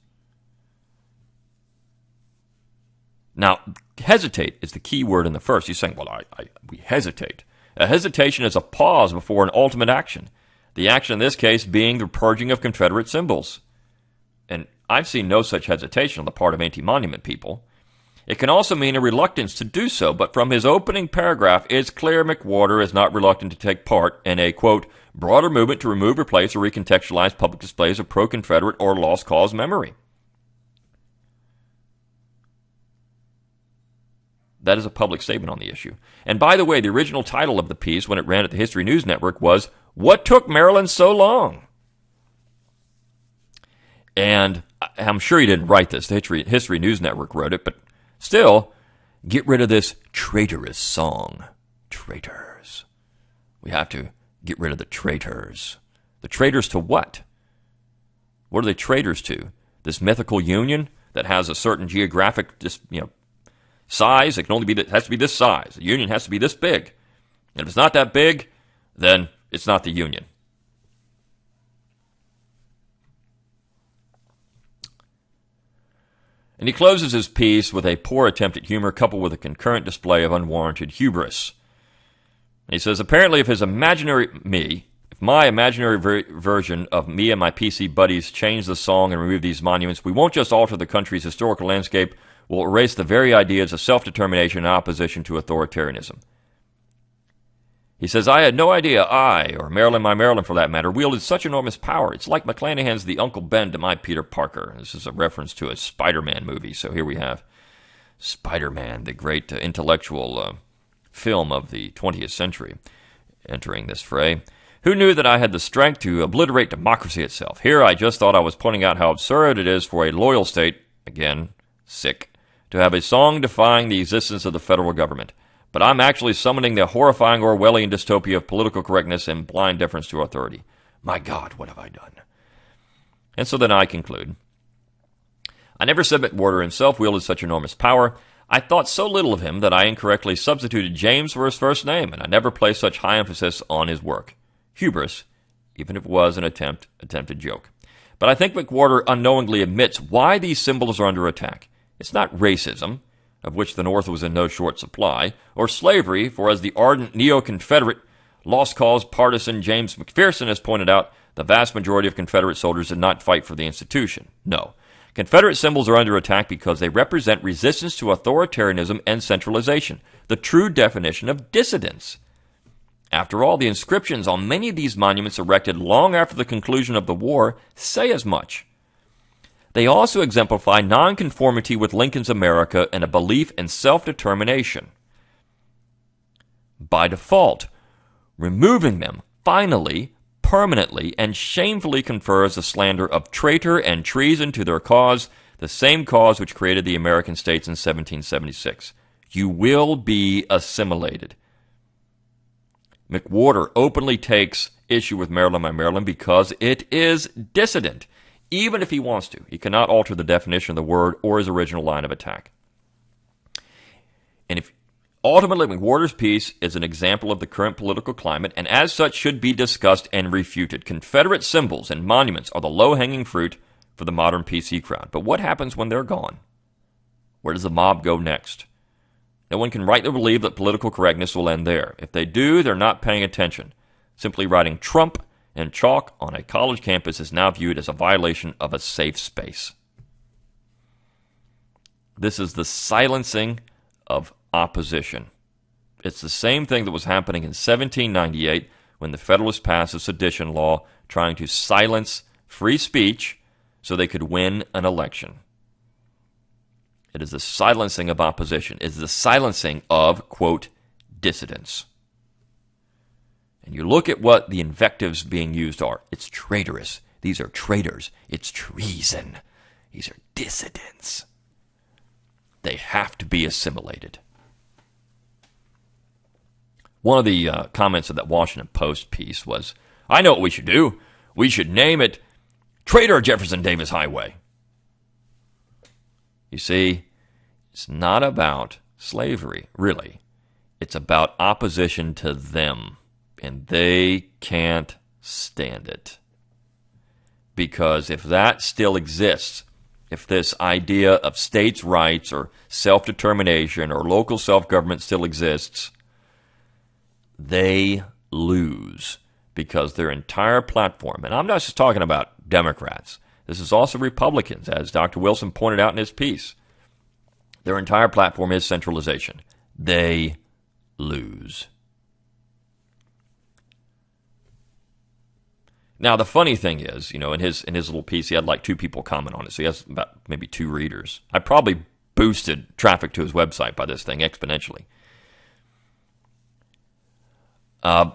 Now, hesitate is the key word in the first. He's saying, well, we hesitate. A hesitation is a pause before an ultimate action. The action in this case being the purging of Confederate symbols. And I've seen no such hesitation on the part of anti-monument people. It can also mean a reluctance to do so, but from his opening paragraph, it's clear McWhorter is not reluctant to take part in a, quote, broader movement to remove, replace, or recontextualize public displays of pro-Confederate or lost cause memory. That is a public statement on the issue. And by the way, the original title of the piece when it ran at the History News Network was, What Took Maryland So Long? And I'm sure he didn't write this. The History News Network wrote it, but still, get rid of this traitorous song. Traitors. We have to get rid of the traitors. The traitors to what? What are they traitors to? This mythical union that has a certain geographic, size. It can only be. It has to be this size. The union has to be this big. And if it's not that big, then it's not the union. And he closes his piece with a poor attempt at humor coupled with a concurrent display of unwarranted hubris. And he says, apparently if my imaginary version of me and my PC buddies change the song and remove these monuments, we won't just alter the country's historical landscape, we'll erase the very ideas of self-determination and opposition to authoritarianism. He says, I had no idea I, or Maryland, my Maryland for that matter, wielded such enormous power. It's like McClanahan's the Uncle Ben to my Peter Parker. This is a reference to a Spider-Man movie. So here we have Spider-Man, the great intellectual film of the 20th century, entering this fray. Who knew that I had the strength to obliterate democracy itself? Here I just thought I was pointing out how absurd it is for a loyal state, again, sick, to have a song defying the existence of the federal government. But I'm actually summoning the horrifying Orwellian dystopia of political correctness and blind deference to authority. My God, what have I done? And so then I conclude. I never said McWhorter himself wielded such enormous power. I thought so little of him that I incorrectly substituted James for his first name, and I never placed such high emphasis on his work. Hubris, even if it was an attempted joke. But I think McWhorter unknowingly admits why these symbols are under attack. It's not racism, of which the North was in no short supply, or slavery, for as the ardent neo-Confederate, lost cause partisan James McPherson has pointed out, the vast majority of Confederate soldiers did not fight for the institution. No. Confederate symbols are under attack because they represent resistance to authoritarianism and centralization, the true definition of dissidence. After all, the inscriptions on many of these monuments erected long after the conclusion of the war say as much. They also exemplify nonconformity with Lincoln's America and a belief in self-determination. By default, removing them finally, permanently, and shamefully confers the slander of traitor and treason to their cause, the same cause which created the American states in 1776. You will be assimilated. McWhorter openly takes issue with Maryland, my Maryland, because it is dissident. Even if he wants to, he cannot alter the definition of the word or his original line of attack. And if ultimately McWhorter's piece is an example of the current political climate, and as such should be discussed and refuted. Confederate symbols and monuments are the low-hanging fruit for the modern PC crowd. But what happens when they're gone? Where does the mob go next? No one can rightly believe that political correctness will end there. If they do, they're not paying attention. Simply writing Trump and chalk on a college campus is now viewed as a violation of a safe space. This is the silencing of opposition. It's the same thing that was happening in 1798 when the Federalists passed a sedition law trying to silence free speech so they could win an election. It is the silencing of opposition. It is the silencing of, quote, dissidents. And you look at what the invectives being used are. It's traitorous. These are traitors. It's treason. These are dissidents. They have to be assimilated. One of the comments of that Washington Post piece was, I know what we should do. We should name it Traitor Jefferson Davis Highway. You see, it's not about slavery, really. It's about opposition to them. And they can't stand it. because if that still exists, if this idea of states' rights or self-determination or local self-government still exists, they lose, because their entire platform, and I'm not just talking about Democrats, this is also Republicans, as Dr. Wilson pointed out in his piece, their entire platform is centralization. They lose. Now, the funny thing is, in his little piece, he had like 2 people comment on it, so he has about maybe 2 readers. I probably boosted traffic to his website by this thing exponentially. I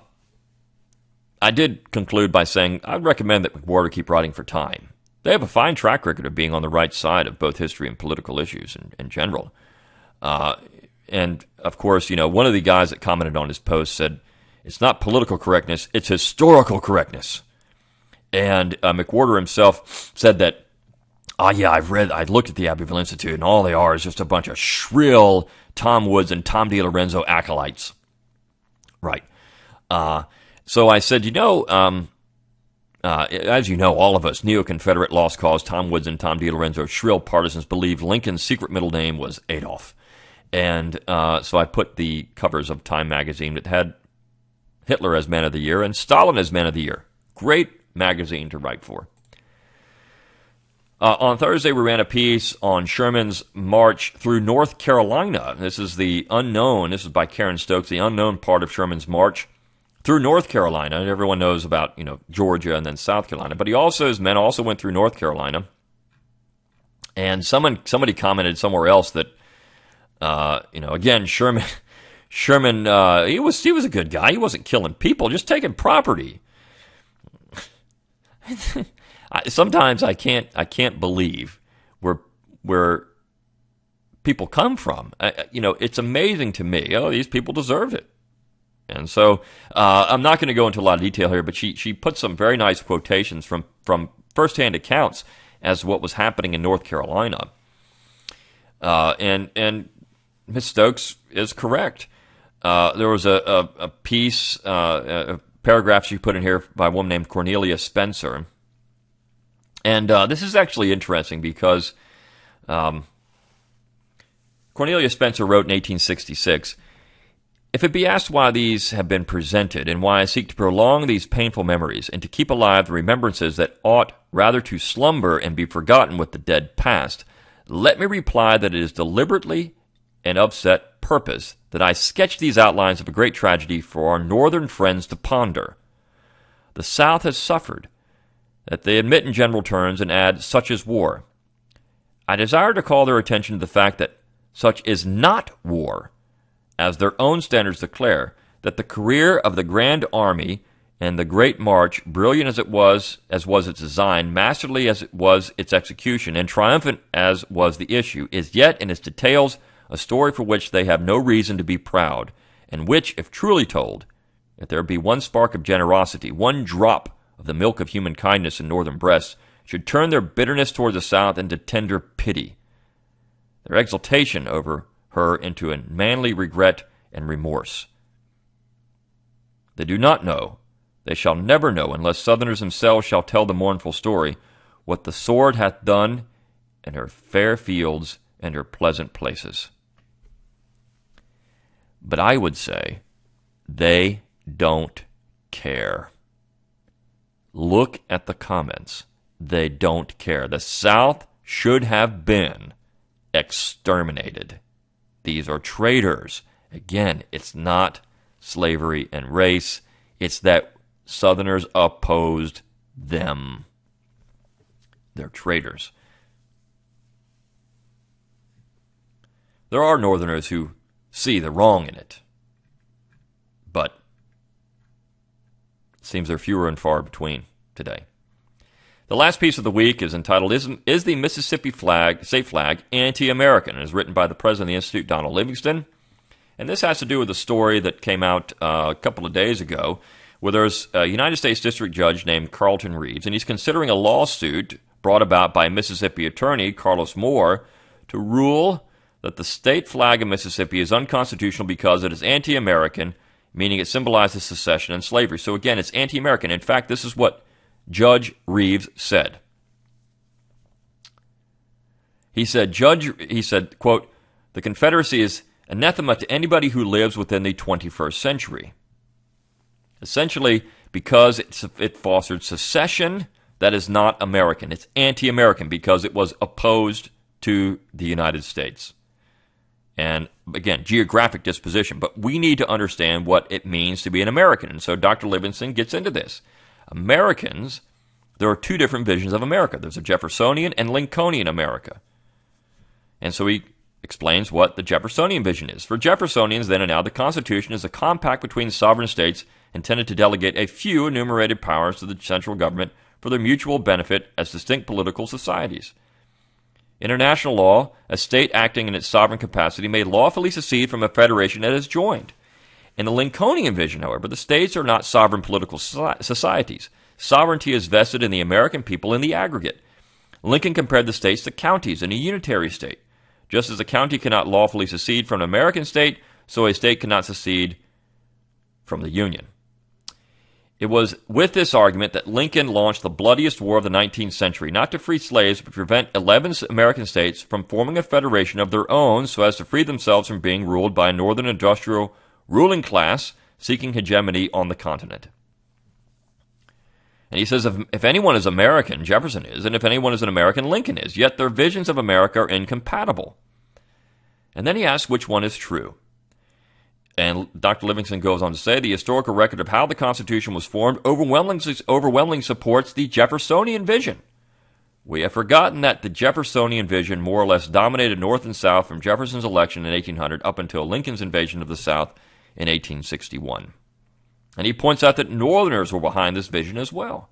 did conclude by saying I'd recommend that McWhorter keep writing for Time. They have a fine track record of being on the right side of both history and political issues in general. And, of course, one of the guys that commented on his post said, it's not political correctness, it's historical correctness. And McWhorter himself said that, I looked at the Abbeville Institute, and all they are is just a bunch of shrill Tom Woods and Tom DiLorenzo acolytes. Right. So I said, as you know, all of us, neo-Confederate lost cause, Tom Woods and Tom DiLorenzo, shrill partisans, believed Lincoln's secret middle name was Adolf. And so I put the covers of Time magazine that had Hitler as Man of the Year and Stalin as Man of the Year. Great magazine to write for. On Thursday, we ran a piece on Sherman's march through North Carolina. This is the unknown. This is by Karen Stokes, the unknown part of Sherman's march through North Carolina. And everyone knows about, Georgia and then South Carolina. But his men also went through North Carolina. And somebody commented somewhere else that, again, Sherman, he was a good guy. He wasn't killing people, just taking property. Sometimes I can't believe where people come from. It's amazing to me. Oh, these people deserve it. And so I'm not going to go into a lot of detail here, but she put some very nice quotations from firsthand accounts as to what was happening in North Carolina. And Ms. Stokes is correct. There was a piece, a paragraph she put in here by a woman named Cornelia Spencer. And this is actually interesting because Cornelia Spencer wrote in 1866, "If it be asked why these have been presented and why I seek to prolong these painful memories and to keep alive the remembrances that ought rather to slumber and be forgotten with the dead past, let me reply that it is deliberately and of set purpose that I sketch these outlines of a great tragedy for our northern friends to ponder. The South has suffered, that they admit in general terms and add, such is war. I desire to call their attention to the fact that such is not war, as their own standards declare, that the career of the Grand Army and the Great March, brilliant as was its design, masterly as it was its execution, and triumphant as was the issue, is yet in its details a story for which they have no reason to be proud, and which, if truly told, if there be one spark of generosity, one drop of the milk of human kindness in northern breasts, should turn their bitterness toward the South into tender pity, their exultation over her into a manly regret and remorse. They do not know, they shall never know, unless Southerners themselves shall tell the mournful story, what the sword hath done in her fair fields and her pleasant places." But I would say they don't care. Look at the comments. They don't care. The South should have been exterminated. These are traitors. Again, it's not slavery and race. It's that Southerners opposed them. They're traitors. There are Northerners who see the wrong in it, but it seems they're fewer and far between today. The last piece of the week is entitled, Is the Mississippi State Flag Anti-American? And is written by the president of the Institute, Donald Livingston. And this has to do with a story that came out a couple of days ago where there's a United States District Judge named Carlton Reeves, and he's considering a lawsuit brought about by Mississippi attorney Carlos Moore to rule that the state flag of Mississippi is unconstitutional because it is anti-American, meaning it symbolizes secession and slavery. So again, it's anti-American. In fact, this is what Judge Reeves said. He said, quote, "The Confederacy is anathema to anybody who lives within the 21st century. Essentially, because it fostered secession that is not American. It's anti-American because it was opposed to the United States." And again, geographic disposition. But we need to understand what it means to be an American. And so Dr. Livingston gets into this. Americans, there are two different visions of America. There's a Jeffersonian and Lincolnian America. And so he explains what the Jeffersonian vision is. For Jeffersonians then and now, the Constitution is a compact between sovereign states intended to delegate a few enumerated powers to the central government for their mutual benefit as distinct political societies. International law, a state acting in its sovereign capacity may lawfully secede from a federation it has joined. In the Lincolnian vision, however, the states are not sovereign political societies. Sovereignty is vested in the American people in the aggregate. Lincoln compared the states to counties in a unitary state. Just as a county cannot lawfully secede from an American state, so a state cannot secede from the Union. It was with this argument that Lincoln launched the bloodiest war of the 19th century, not to free slaves, but to prevent 11 American states from forming a federation of their own so as to free themselves from being ruled by a northern industrial ruling class seeking hegemony on the continent. And he says, if anyone is American, Jefferson is, and if anyone is an American, Lincoln is, yet their visions of America are incompatible. And then he asks which one is true. And Dr. Livingston goes on to say, the historical record of how the Constitution was formed overwhelmingly supports the Jeffersonian vision. We have forgotten that the Jeffersonian vision more or less dominated North and South from Jefferson's election in 1800 up until Lincoln's invasion of the South in 1861. And he points out that Northerners were behind this vision as well.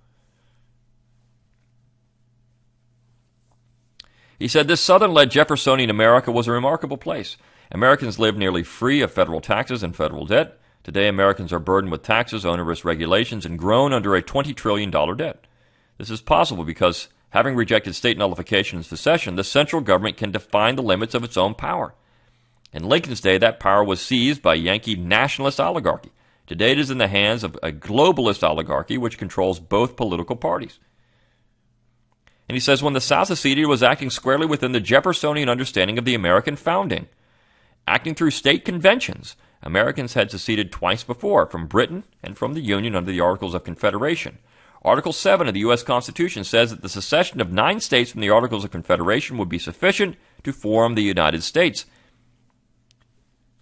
He said, this Southern-led Jeffersonian America was a remarkable place. Americans lived nearly free of federal taxes and federal debt. Today, Americans are burdened with taxes, onerous regulations, and groan under a $20 trillion debt. This is possible because, having rejected state nullification and secession, the central government can define the limits of its own power. In Lincoln's day, that power was seized by Yankee nationalist oligarchy. Today, it is in the hands of a globalist oligarchy which controls both political parties. And he says, when the South seceded, it was acting squarely within the Jeffersonian understanding of the American founding. Acting through state conventions, Americans had seceded twice before, from Britain and from the Union under the Articles of Confederation. Article 7 of the U.S. Constitution says that the secession of 9 states from the Articles of Confederation would be sufficient to form the United States,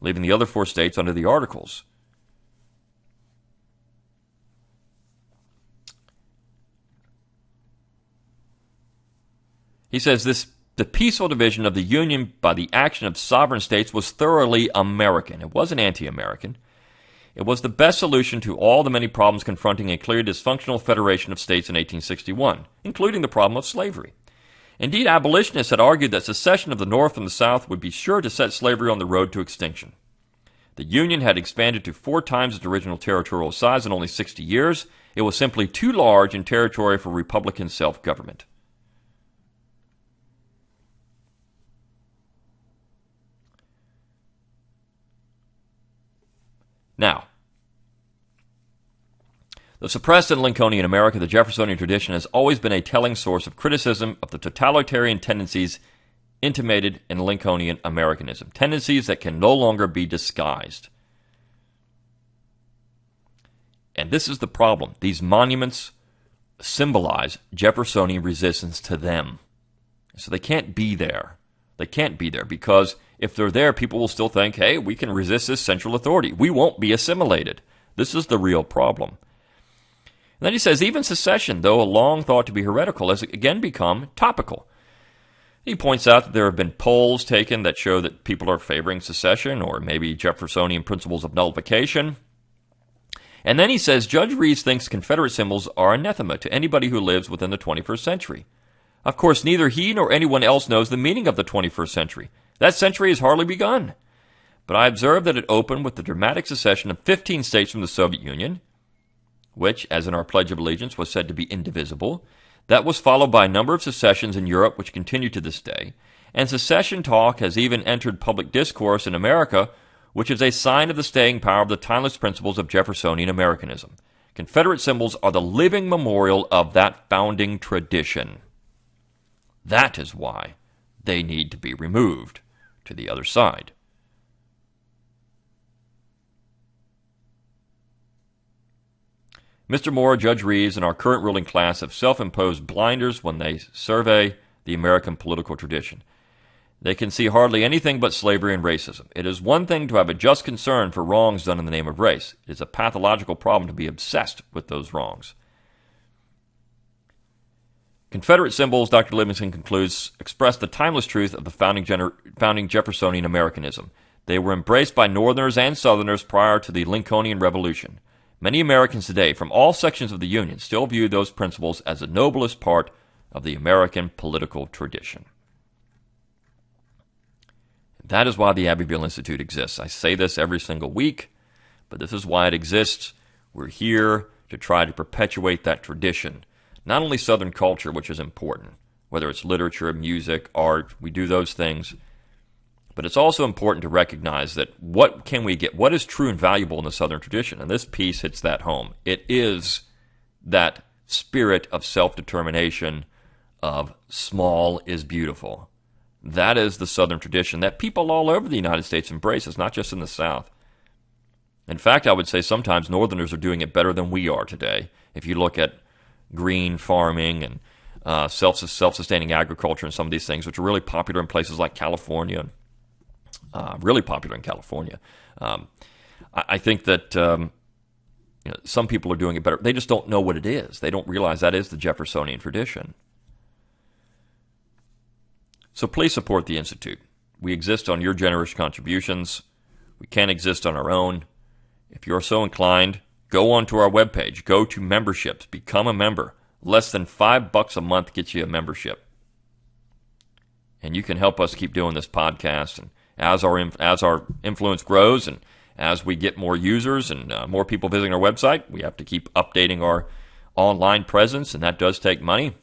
leaving the other 4 states under the Articles. He says the peaceful division of the Union by the action of sovereign states was thoroughly American. It wasn't anti-American. It was the best solution to all the many problems confronting a clear dysfunctional federation of states in 1861, including the problem of slavery. Indeed, abolitionists had argued that secession of the North from the South would be sure to set slavery on the road to extinction. The Union had expanded to 4 times its original territorial size in only 60 years. It was simply too large in territory for Republican self-government. Now, though suppressed in Lincolnian America, the Jeffersonian tradition has always been a telling source of criticism of the totalitarian tendencies intimated in Lincolnian Americanism, tendencies that can no longer be disguised. And this is the problem. These monuments symbolize Jeffersonian resistance to them. So they can't be there. They can't be there because if they're there, people will still think, hey, we can resist this central authority. We won't be assimilated. This is the real problem. And then he says, even secession, though long thought to be heretical, has again become topical. He points out that there have been polls taken that show that people are favoring secession or maybe Jeffersonian principles of nullification. And then he says, Judge Reeves thinks Confederate symbols are anathema to anybody who lives within the 21st century. Of course, neither he nor anyone else knows the meaning of the 21st century. That century has hardly begun. But I observe that it opened with the dramatic secession of 15 states from the Soviet Union, which, as in our Pledge of Allegiance, was said to be indivisible. That was followed by a number of secessions in Europe, which continue to this day. And secession talk has even entered public discourse in America, which is a sign of the staying power of the timeless principles of Jeffersonian Americanism. Confederate symbols are the living memorial of that founding tradition. That is why they need to be removed to the other side. Mr. Moore, Judge Reeves, and our current ruling class have self-imposed blinders when they survey the American political tradition. They can see hardly anything but slavery and racism. It is one thing to have a just concern for wrongs done in the name of race. It is a pathological problem to be obsessed with those wrongs. Confederate symbols, Dr. Livingston concludes, express the timeless truth of the founding Jeffersonian Americanism. They were embraced by Northerners and Southerners prior to the Lincolnian Revolution. Many Americans today, from all sections of the Union, still view those principles as the noblest part of the American political tradition. That is why the Abbeville Institute exists. I say this every single week, but this is why it exists. We're here to try to perpetuate that tradition. Not only Southern culture, which is important, whether it's literature, music, art, we do those things, but it's also important to recognize that what can we get? What is true and valuable in the Southern tradition? And this piece hits that home. It is that spirit of self-determination, of small is beautiful. That is the Southern tradition that people all over the United States embrace. It's not just in the South. In fact, I would say sometimes Northerners are doing it better than we are today. If you look at green farming and self-sustaining agriculture and some of these things, which are really popular in places like California, really popular in California. I think that some people are doing it better. They just don't know what it is. They don't realize that is the Jeffersonian tradition. So please support the Institute. We exist on your generous contributions. We can't exist on our own. If you're so inclined, go onto our webpage. Go to memberships. Become a member. Less than $5 a month gets you a membership. And you can help us keep doing this podcast. And as our influence grows and as we get more users and more people visiting our website, we have to keep updating our online presence, and that does take money.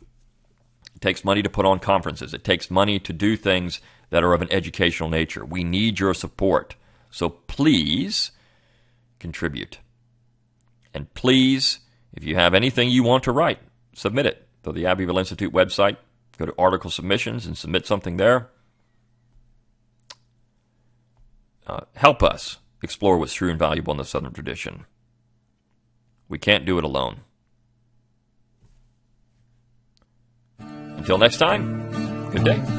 It takes money to put on conferences. It takes money to do things that are of an educational nature. We need your support. So please contribute. And please, if you have anything you want to write, submit it to the Abbeville Institute website. Go to article submissions and submit something there. Help us explore what's true and valuable in the Southern tradition. We can't do it alone. Until next time, good day.